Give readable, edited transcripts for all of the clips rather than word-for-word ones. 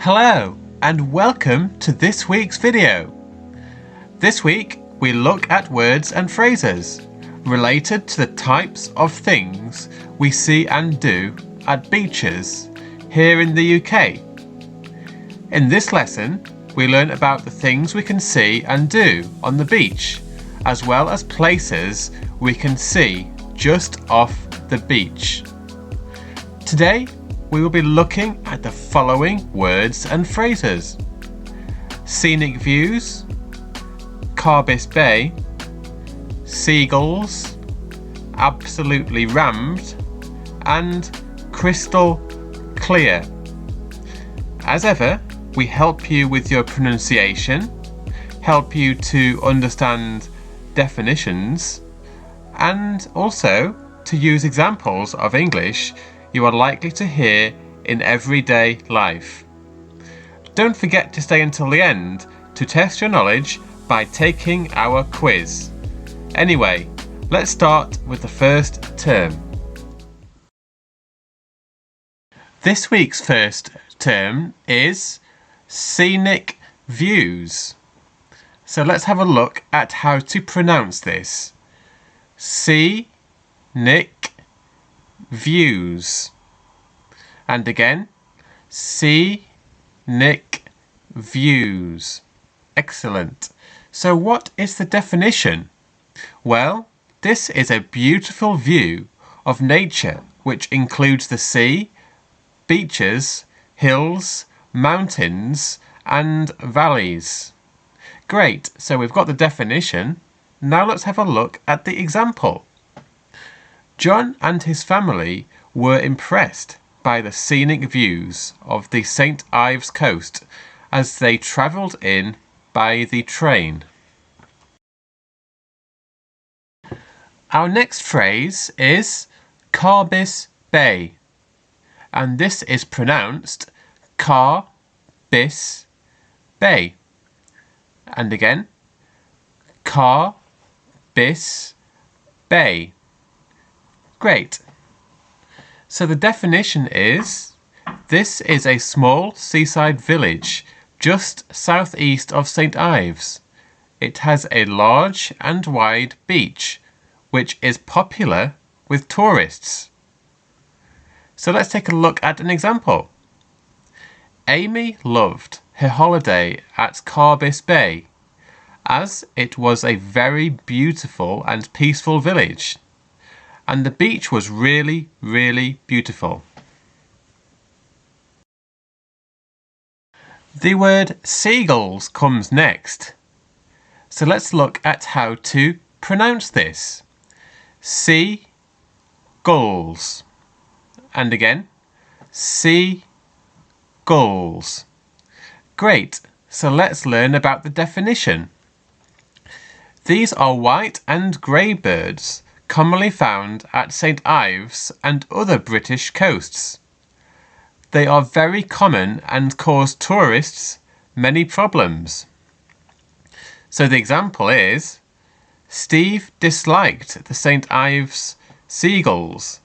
Hello and welcome to this week's video. This week we look at words and phrases related to the types of things we see and do at beaches here in the UK. In this lesson we learn about the things we can see and do on the beach, as well as places we can see just off the beach. Today we will be looking at the following words and phrases: Scenic Views, Carbis Bay, Seagulls, Absolutely Rammed, and Crystal Clear. As ever, we help you with your pronunciation, help you to understand definitions, and also to use examples of English you are likely to hear in everyday life. Don't forget to stay until the end to test your knowledge by taking our quiz. Anyway, let's start with the first term. This week's first term is Scenic Views. So let's have a look at how to pronounce this. Scenic Views. And again, Scenic Views. Excellent. So what is the definition? Well, this is a beautiful view of nature which includes the sea, beaches, hills, mountains and valleys. Great, so we've got the definition. Now let's have a look at the example. John and his family were impressed by the scenic views of the St. Ives coast as they travelled in by the train. Our next phrase is Carbis Bay, and this is pronounced Carbis Bay. And again, Carbis Bay. Great. So the definition is, this is a small seaside village just southeast of St. Ives. It has a large and wide beach, which is popular with tourists. So let's take a look at an example. Amy loved her holiday at Carbis Bay, as it was a very beautiful and peaceful village. And the beach was really, really beautiful. The word seagulls comes next. So let's look at how to pronounce this. Seagulls. And again, seagulls. Great, so let's learn about the definition. These are white and grey birds commonly found at St. Ives and other British coasts. They are very common and cause tourists many problems. So the example is, Steve disliked the St. Ives seagulls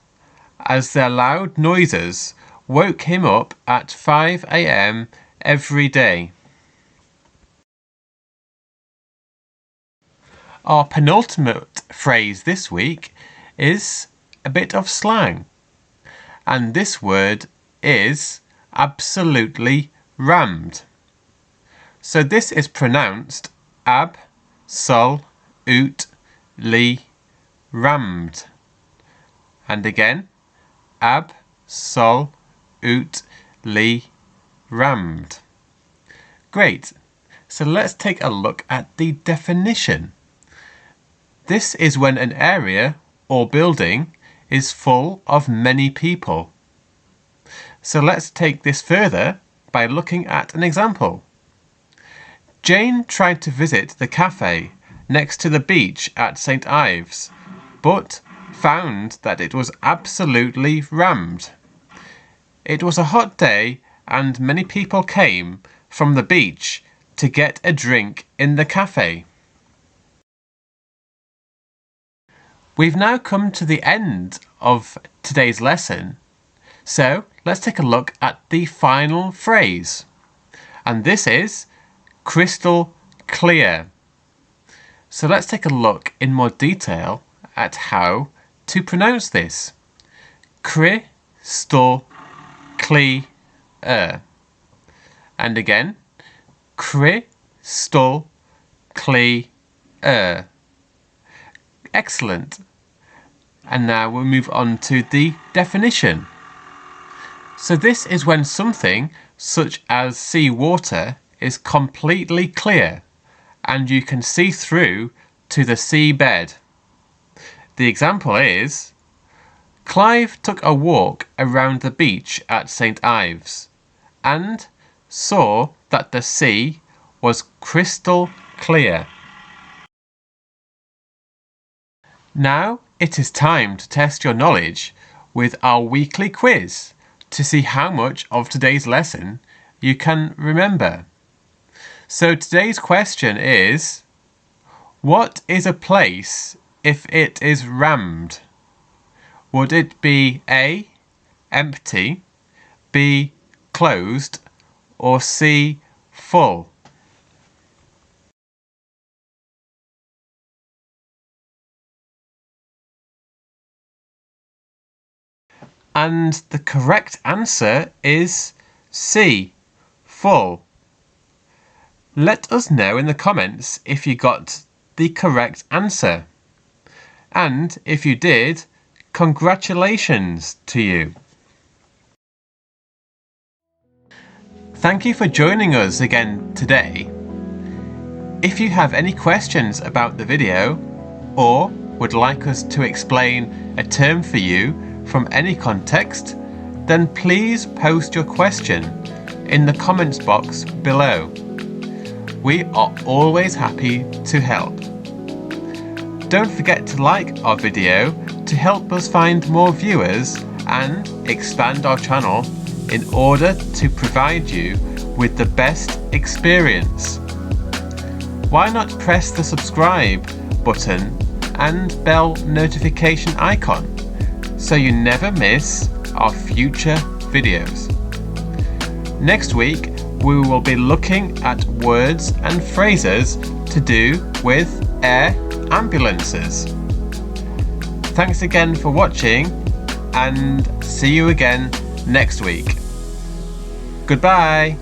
as their loud noises woke him up at 5 a.m. every day. Our penultimate phrase this week is a bit of slang, and this word is absolutely rammed. So this is pronounced ab-sol-ut-ly rammed. And again, ab-sol-ut-ly rammed. Great, so let's take a look at the definition. This is when an area or building is full of many people. So let's take this further by looking at an example. Jane tried to visit the cafe next to the beach at St. Ives, but found that it was absolutely rammed. It was a hot day and many people came from the beach to get a drink in the cafe. We've now come to the end of today's lesson, so let's take a look at the final phrase. And this is crystal clear. So let's take a look in more detail at how to pronounce this. Crystal clear. And again, crystal clear. Excellent. And now we'll move on to the definition. So this is when something, such as sea water, is completely clear and you can see through to the seabed. The example is, Clive took a walk around the beach at St. Ives and saw that the sea was crystal clear. Now it is time to test your knowledge with our weekly quiz to see how much of today's lesson you can remember. So today's question is, what is a place if it is rammed? Would it be A, empty, B, closed, or C, full? And the correct answer is C, full. Let us know in the comments if you got the correct answer. And if you did, congratulations to you. Thank you for joining us again today. If you have any questions about the video or would like us to explain a term for you from any context, then please post your question in the comments box below. We are always happy to help. Don't forget to like our video to help us find more viewers and expand our channel in order to provide you with the best experience. Why not press the subscribe button and bell notification icon so you never miss our future videos. Next week we will be looking at words and phrases to do with air ambulances. Thanks again for watching and see you again next week. Goodbye.